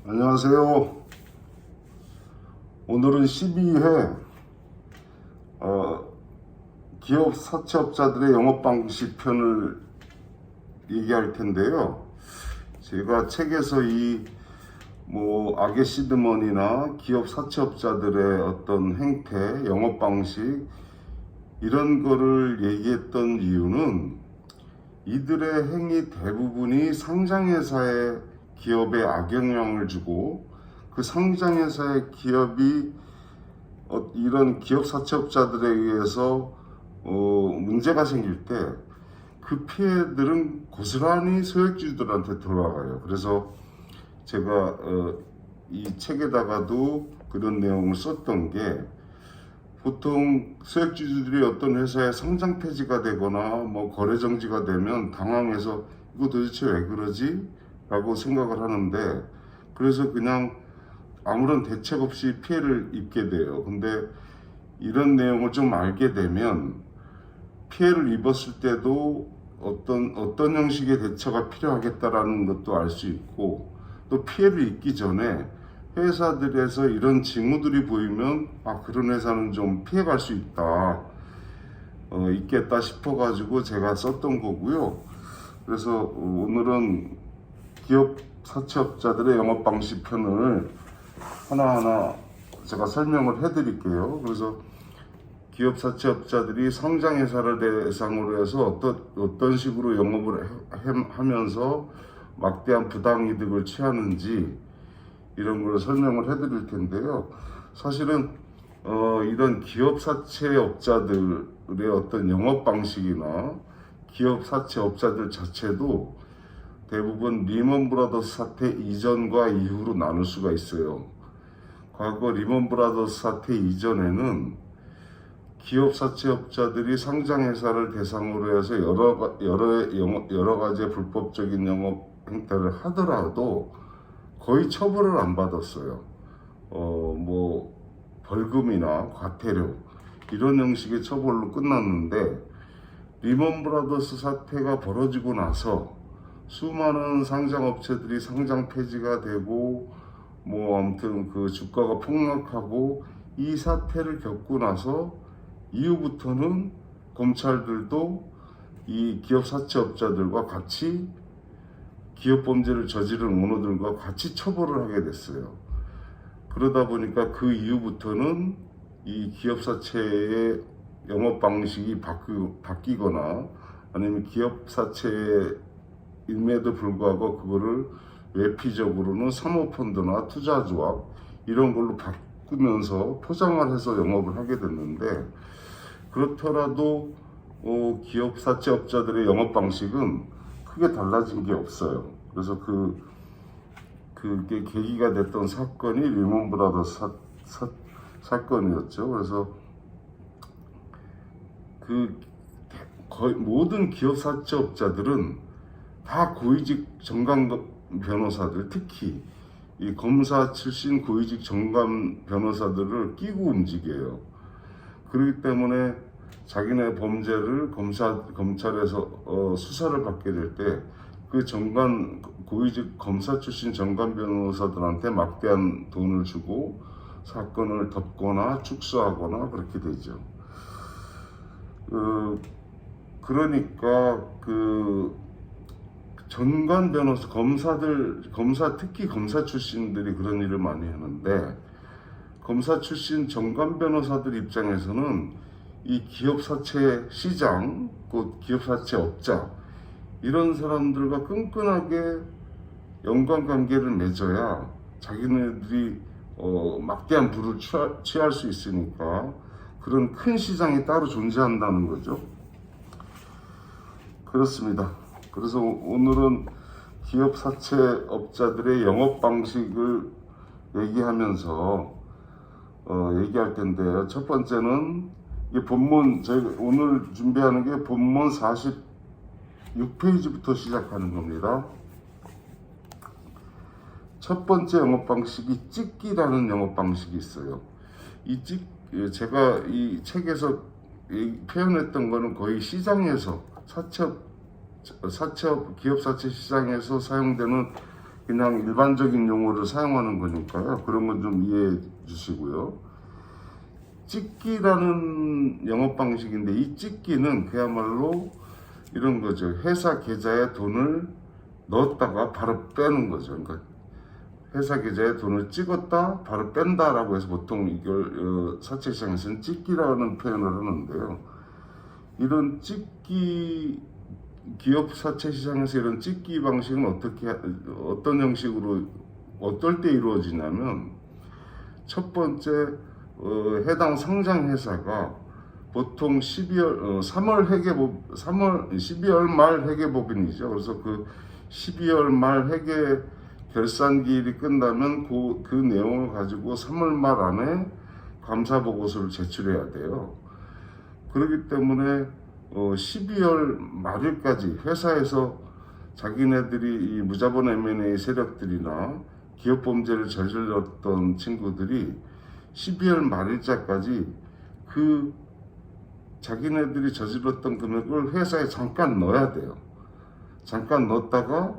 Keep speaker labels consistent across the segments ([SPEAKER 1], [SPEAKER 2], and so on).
[SPEAKER 1] 안녕하세요. 오늘은 12회 기업 사채업자들의 영업방식 편을 얘기할 텐데요. 제가 책에서 악의 시드머니나 기업 사채업자들의 어떤 행태, 영업방식 이런 거를 얘기했던 이유는 이들의 행위 대부분이 상장회사의 기업에 악영향을 주고 그 상장회사의 기업이 이런 기업 사채업자들에 의해서 문제가 생길 때 그 피해들은 고스란히 소액주주들한테 돌아가요. 그래서 제가 이 책에다가도 그런 내용을 썼던 게, 보통 소액주주들이 어떤 회사에 상장 폐지가 되거나 거래 정지가 되면 당황해서 이거 도대체 왜 그러지? 라고 생각을 하는데, 그래서 그냥 아무런 대책 없이 피해를 입게 돼요. 근데 이런 내용을 좀 알게 되면 피해를 입었을 때도 어떤 형식의 대처가 필요하겠다라는 것도 알 수 있고, 또 피해를 입기 전에 회사들에서 이런 징후들이 보이면 그런 회사는 좀 피해갈 수 있겠다 싶어가지고 제가 썼던 거고요. 그래서 오늘은 기업 사채업자들의 영업방식 편을 하나하나 제가 설명을 해드릴게요. 그래서 기업 사채업자들이 상장회사를 대상으로 해서 어떤 식으로 영업을 하면서 막대한 부당이득을 취하는지 이런 걸 설명을 해드릴 텐데요. 사실은 이런 기업 사채업자들의 어떤 영업방식이나 기업 사채업자들 자체도 대부분 리먼 브라더스 사태 이전과 이후로 나눌 수가 있어요. 과거 리먼 브라더스 사태 이전에는 기업 사채업자들이 상장회사를 대상으로 해서 여러 가지의 불법적인 영업 행태를 하더라도 거의 처벌을 안 받았어요. 벌금이나 과태료 이런 형식의 처벌로 끝났는데, 리먼 브라더스 사태가 벌어지고 나서 수많은 상장업체들이 상장 폐지가 되고 아무튼 그 주가가 폭락하고, 이 사태를 겪고 나서 이후부터는 검찰들도 이 기업 사채업자들과 같이 기업 범죄를 저지른 오너들과 같이 처벌을 하게 됐어요. 그러다 보니까 그 이후부터는 이 기업 사채의 영업 방식이 바뀌거나 아니면 기업 사채임에도 불구하고 그거를 외피적으로는 사모펀드나 투자조합 이런 걸로 바꾸면서 포장을 해서 영업을 하게 됐는데, 그렇더라도 기업 사채업자들의 영업 방식은 크게 달라진 게 없어요. 그래서 그게 계기가 됐던 사건이 리먼 브라더스 사건이었죠. 그래서 거의 모든 기업 사채업자들은 다 고위직 정관 변호사들, 특히 이 검사 출신 고위직 정관 변호사들을 끼고 움직여요. 그렇기 때문에 자기네 범죄를 검찰에서 수사를 받게 될 때 그 고위직 검사 출신 정관 변호사들한테 막대한 돈을 주고 사건을 덮거나 축소하거나 그렇게 되죠. 그러니까 정관 변호사, 특히 검사 출신들이 그런 일을 많이 하는데, 검사 출신 정관 변호사들 입장에서는 이 기업 사채 시장, 곧 기업 사채 업자 이런 사람들과 끈끈하게 연관관계를 맺어야 자기네들이 막대한 부를 취할 수 있으니까 그런 큰 시장이 따로 존재한다는 거죠. 그렇습니다. 그래서 오늘은 기업 사채업자들의 영업 방식을 얘기하면서 얘기할 텐데요. 첫 번째는 저희가 오늘 준비하는 게 본문 46페이지부터 시작하는 겁니다. 첫 번째 영업 방식이 찍기라는 영업 방식이 있어요. 제가 이 책에서 표현했던 거는 거의 시장에서 기업 사채 시장에서 사용되는 그냥 일반적인 용어를 사용하는 거니까요. 그런 건 좀 이해해 주시고요. 찍기라는 영업 방식인데 이 찍기는 그야말로 이런 거죠. 회사 계좌에 돈을 넣었다가 바로 빼는 거죠. 그러니까 회사 계좌에 돈을 찍었다 바로 뺀다라고 해서 보통 이걸 사채시장에서는 찍기라는 표현을 하는데요. 이런 찍기 기업 사채시장에서 이런 찍기 방식은 어떤 형식으로 어떨 때 이루어지냐면 첫 번째 해당 상장 회사가 보통 12월 말 회계법인이죠. 그래서 그 12월 말 회계 결산기일이 끝나면 그 내용을 가지고 3월 말 안에 감사 보고서를 제출해야 돼요. 그렇기 때문에 12월 말일까지 회사에서 자기네들이 이 무자본 M&A 세력들이나 기업 범죄를 저질렀던 친구들이 12월 말일자까지 그 자기네들이 저질렀던 금액을 회사에 잠깐 넣어야 돼요. 잠깐 넣었다가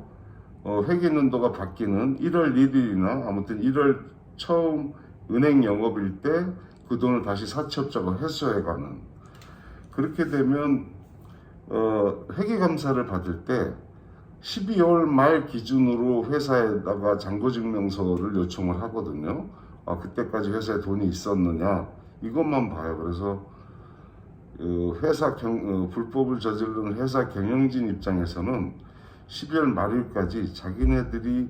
[SPEAKER 1] 회계연도가 바뀌는 1월 1일이나 아무튼 1월 처음 은행 영업일 때 그 돈을 다시 사채업자가 회수해가는, 그렇게 되면 회계감사를 받을 때 12월 말 기준으로 회사에다가 잔고증명서를 요청을 하거든요. 그때까지 회사에 돈이 있었느냐 이것만 봐요. 그래서 불법을 저지르는 회사 경영진 입장에서는 12월 말일까지 자기네들이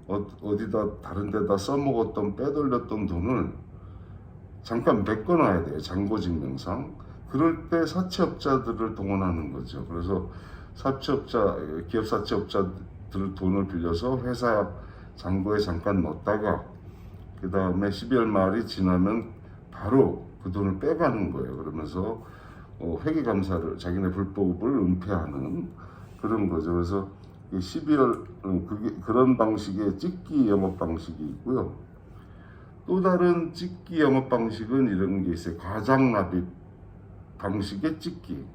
[SPEAKER 1] 어디다 다른 데다 써먹었던 빼돌렸던 돈을 잠깐 메꿔놔야 돼요. 잔고증명상. 그럴 때 사채업자들을 동원하는 거죠. 그래서 기업 사채업자들 돈을 빌려서 회사 잔고에 잠깐 넣었다가 그 다음에 12월 말이 지나면 바로 그 돈을 빼가는 거예요. 그러면서 회계감사를 자기네 불법을 은폐하는 그런 거죠. 그래서 12월 그런 방식의 찍기 영업 방식이 있고요. 또 다른 찍기 영업 방식은 이런 게 있어요. 과장납입 방식의 찍기.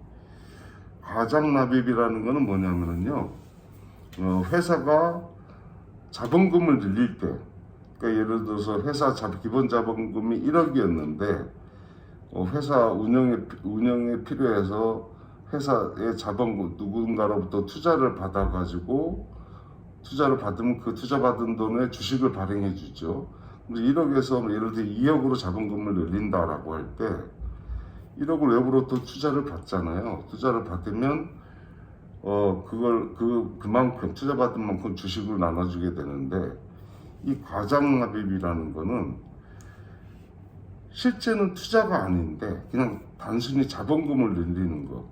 [SPEAKER 1] 과장납입이라는 거는 뭐냐면요, 회사가 자본금을 늘릴 때, 그러니까 예를 들어서 회사 기본 자본금이 1억이었는데 회사 운영에 필요해서 회사의 자본금 누군가로부터 투자를 받아가지고 투자를 받으면 그 투자 받은 돈에 주식을 발행해 주죠. 1억에서 예를 들어 2억으로 자본금을 늘린다라고 할 때 1억을 외부로부터 투자를 받잖아요. 투자를 받으면 그만큼 투자받은 만큼 주식을 나눠주게 되는데, 이 과장납입이라는 거는 실제는 투자가 아닌데 그냥 단순히 자본금을 늘리는 거.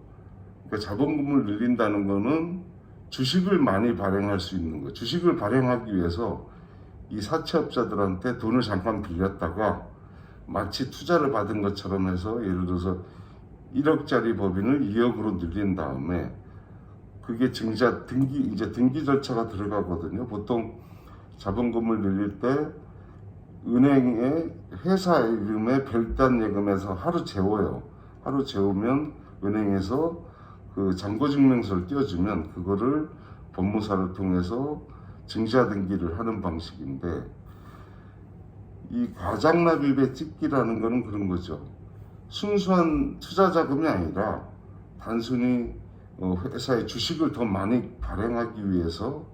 [SPEAKER 1] 그러니까 자본금을 늘린다는 거는 주식을 많이 발행할 수 있는 거. 주식을 발행하기 위해서 이 사채업자들한테 돈을 잠깐 빌렸다가 마치 투자를 받은 것처럼 해서 예를 들어서 1억짜리 법인을 2억으로 늘린 다음에 그게 이제 등기 절차가 들어가거든요. 보통 자본금을 늘릴 때 은행에 회사 이름에 별단 예금에서 하루 재워요. 하루 재우면 은행에서 그 잔고증명서를 띄워주면 그거를 법무사를 통해서 증자 등기를 하는 방식인데, 이 과장납입의 찍기라는 거는 그런 거죠. 순수한 투자 자금이 아니라 단순히 회사의 주식을 더 많이 발행하기 위해서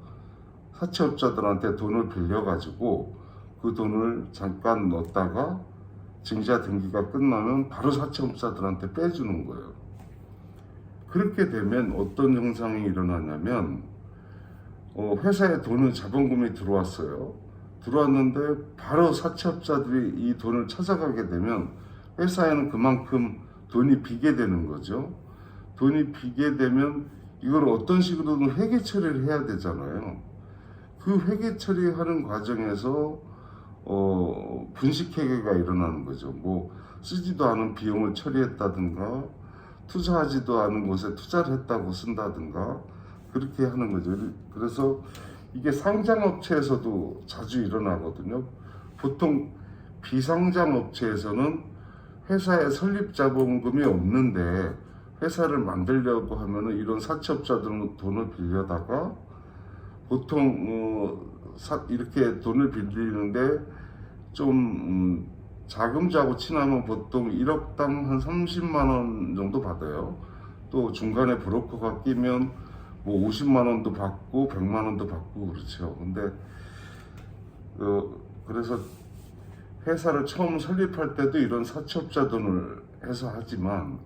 [SPEAKER 1] 사채업자들한테 돈을 빌려가지고 그 돈을 잠깐 넣었다가 증자 등기가 끝나면 바로 사채업자들한테 빼주는 거예요. 그렇게 되면 어떤 현상이 일어나냐면 회사에 돈은 자본금이 들어왔어요. 들어왔는데 바로 사채업자들이 이 돈을 찾아가게 되면 회사에는 그만큼 돈이 비게 되는 거죠. 돈이 비게 되면 이걸 어떤 식으로든 회계 처리를 해야 되잖아요. 그 회계 처리하는 과정에서 분식회계가 일어나는 거죠. 뭐 쓰지도 않은 비용을 처리했다든가 투자하지도 않은 곳에 투자를 했다고 쓴다든가 그렇게 하는 거죠. 그래서 이게 상장업체에서도 자주 일어나거든요. 보통 비상장업체에서는 회사에 설립자본금이 없는데 회사를 만들려고 하면은 이런 사채업자들은 돈을 빌려다가 보통 이렇게 돈을 빌리는데 좀 자금주하고 친하면 보통 1억당 한 30만 원 정도 받아요. 또 중간에 브로커가 끼면 뭐 50만 원도 받고 100만 원도 받고 그렇죠. 근데 그래서 회사를 처음 설립할 때도 이런 사채업자 돈을 해서 하지만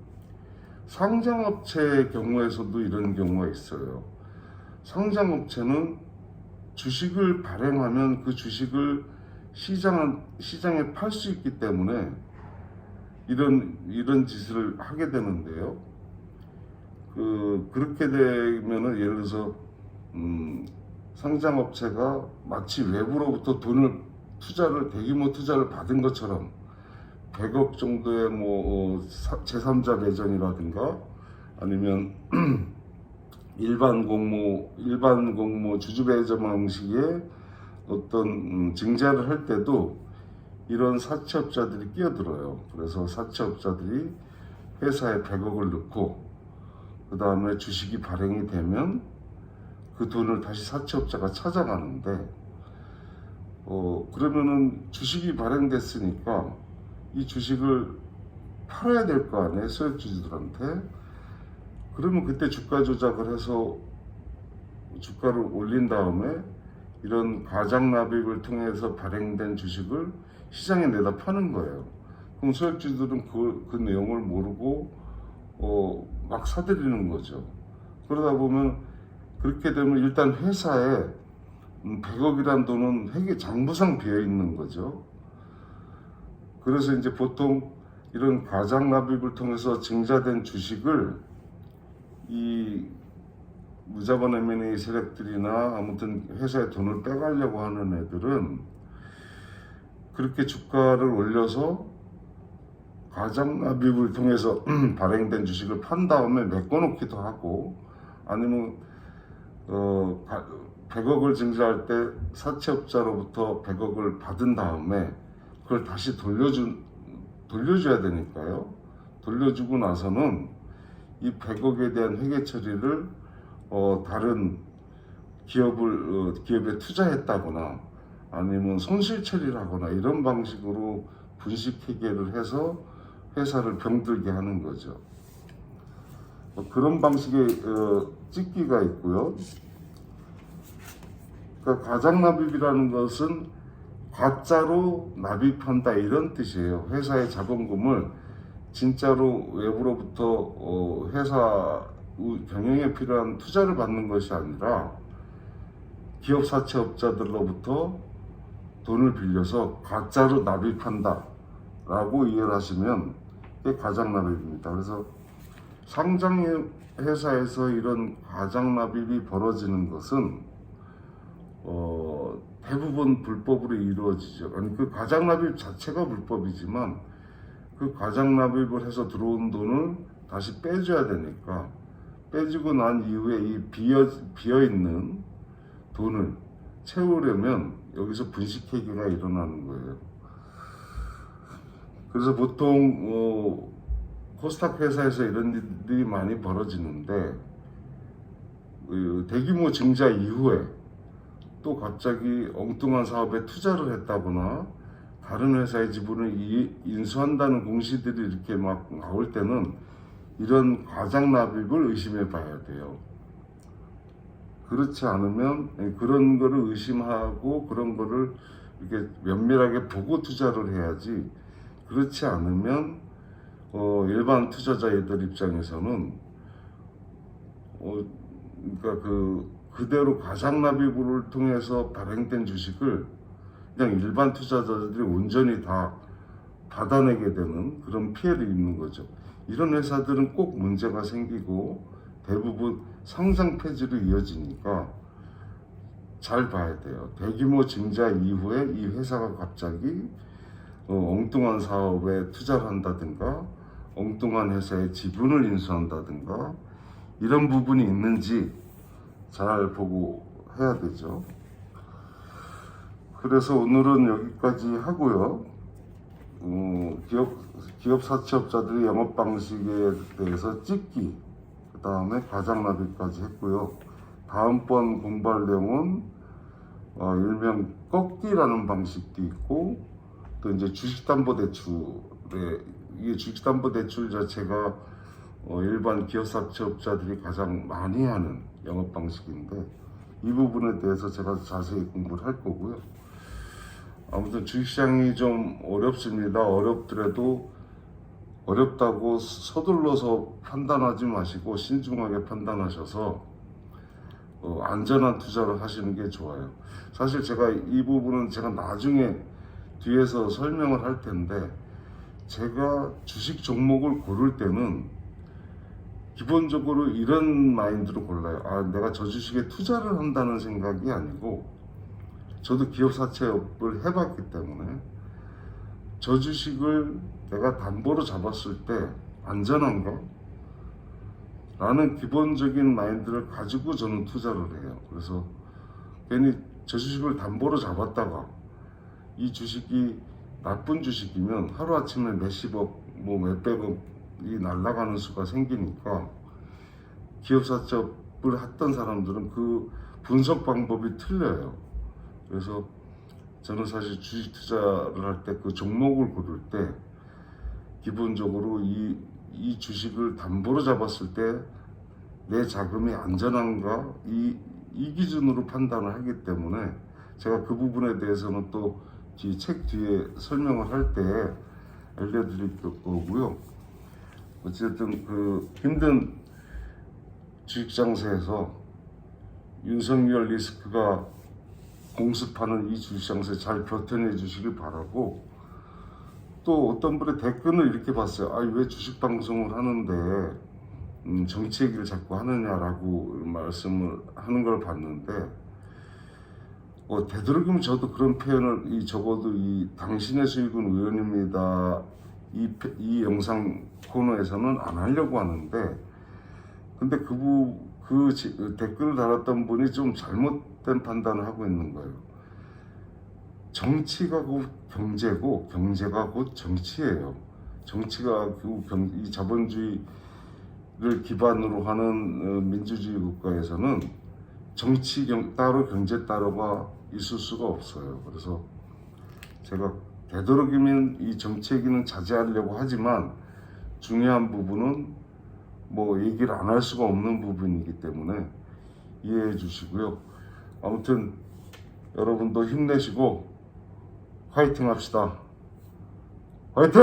[SPEAKER 1] 상장업체의 경우에서도 이런 경우가 있어요. 상장업체는 주식을 발행하면 그 주식을 시장에 팔 수 있기 때문에 이런 짓을 하게 되는데요. 그렇게 되면은 예를 들어서 상장업체가 마치 외부로부터 대규모 투자를 받은 것처럼 100억 정도의 제3자 매전이라든가 아니면 일반 공모 주주 배정 방식의 어떤 증자를 할 때도 이런 사채업자들이 끼어들어요. 그래서 사채업자들이 회사에 100억을 넣고 그 다음에 주식이 발행이 되면 그 돈을 다시 사채업자가 찾아가는데 그러면은 주식이 발행됐으니까 이 주식을 팔아야 될 거 아니에요, 소액주주들한테. 그러면 그때 주가 조작을 해서 주가를 올린 다음에 이런 가장 납입을 통해서 발행된 주식을 시장에 내다 파는 거예요. 그럼 소액주주들은 그 내용을 모르고 막 사들이는 거죠. 그러다 보면 그렇게 되면 일단 회사에 100억이란 돈은 회계 장부상 비어 있는 거죠. 그래서 이제 보통 이런 가장 납입을 통해서 증자된 주식을 이 무자본 M&A 세력들이나 아무튼 회사에 돈을 빼가려고 하는 애들은 그렇게 주가를 올려서 가장 납입을 통해서 발행된 주식을 판 다음에 메꿔놓기도 하고 아니면 100억을 증자할 때 사채업자로부터 100억을 받은 다음에 그걸 다시 돌려줘야 되니까요. 돌려주고 나서는 이 100억에 대한 회계 처리를 다른 기업에 투자했다거나 아니면 손실 처리를 하거나 이런 방식으로 분식 회계를 해서 회사를 병들게 하는 거죠. 그런 방식의 찍기가 있고요. 그러니까 가장납입이라는 것은 가짜로 납입한다 이런 뜻이에요. 회사의 자본금을 진짜로 외부로부터 회사 경영에 필요한 투자를 받는 것이 아니라 기업 사채업자들로부터 돈을 빌려서 가짜로 납입한다 라고 이해를 하시면 이게 가장납입니다. 그래서 상장 회사에서 이런 가장납입이 벌어지는 것은 대부분 불법으로 이루어지죠. 아니 그 가장납입 자체가 불법이지만 그 가장납입을 해서 들어온 돈을 다시 빼줘야 되니까 빼주고 난 이후에 이 비어있는 돈을 채우려면 여기서 분식회계가 일어나는 거예요. 그래서 보통 코스닥 회사에서 이런 일이 많이 벌어지는데 대규모 증자 이후에 또 갑자기 엉뚱한 사업에 투자를 했다거나 다른 회사의 지분을 인수한다는 공시들이 이렇게 막 나올 때는 이런 과장납입을 의심해 봐야 돼요. 그렇지 않으면 그런 거를 의심하고 그런 거를 이렇게 면밀하게 보고 투자를 해야지. 그렇지 않으면 일반 투자자들 입장에서는 그러니까 그대로 가장납입을 통해서 발행된 주식을 그냥 일반 투자자들이 온전히 다 받아내게 되는 그런 피해를 입는 거죠. 이런 회사들은 꼭 문제가 생기고 대부분 상장 폐지로 이어지니까 잘 봐야 돼요. 대규모 증자 이후에 이 회사가 갑자기 엉뚱한 사업에 투자를 한다든가 엉뚱한 회사의 지분을 인수한다든가 이런 부분이 있는지 잘 보고 해야 되죠. 그래서 오늘은 여기까지 하고요. 기업 사채업자들의 영업 방식에 대해서 찍기, 그 다음에 가장납입까지 했고요. 다음번 공부할 내용은 일명 꺾기라는 방식도 있고 또 이제 주식담보대출에 이게 주식담보대출 자체가 일반 기업사채업자들이 가장 많이 하는 영업 방식인데 이 부분에 대해서 제가 자세히 공부를 할 거고요. 아무튼 주식시장이 좀 어렵습니다. 어렵더라도 어렵다고 서둘러서 판단하지 마시고 신중하게 판단하셔서 안전한 투자를 하시는 게 좋아요. 사실 제가 이 부분은 제가 나중에 뒤에서 설명을 할 텐데 제가 주식 종목을 고를 때는 기본적으로 이런 마인드로 골라요. 내가 저 주식에 투자를 한다는 생각이 아니고 저도 기업 사채업을 해봤기 때문에 저 주식을 내가 담보로 잡았을 때 안전한가? 라는 기본적인 마인드를 가지고 저는 투자를 해요. 그래서 괜히 저 주식을 담보로 잡았다가 이 주식이 나쁜 주식이면 하루아침에 몇십억, 몇백억이 날아가는 수가 생기니까 기업사채업을 했던 사람들은 그 분석 방법이 틀려요. 그래서 저는 사실 주식 투자를 할 때 그 종목을 고를 때 기본적으로 이 주식을 담보로 잡았을 때 내 자금이 안전한가 이 기준으로 판단을 하기 때문에 제가 그 부분에 대해서는 또 책 뒤에 설명을 할 때 알려드릴 거고요. 어쨌든 그 힘든 주식 장세에서 윤석열 리스크가 공습하는 이 주식 장세 잘 버텨내 주시길 바라고, 또 어떤 분의 댓글을 이렇게 봤어요. 왜 주식 방송을 하는데 정치 얘기를 자꾸 하느냐라고 말씀을 하는 걸 봤는데, 되도록이면 저도 그런 표현을 적어도 이 당신의 수익은 의원입니다 이 영상 코너에서는 안 하려고 하는데, 근데 그 댓글을 달았던 분이 좀 잘못된 판단을 하고 있는 거예요. 정치가 곧 경제고 경제가 곧 정치예요. 정치가 이 자본주의를 기반으로 하는 민주주의 국가에서는 정치 따로 경제 따로가 있을 수가 없어요. 그래서 제가 되도록이면 이 정치 얘기는 자제하려고 하지만 중요한 부분은 얘기를 안 할 수가 없는 부분이기 때문에 이해해 주시고요. 아무튼 여러분도 힘내시고 화이팅 합시다. 화이팅!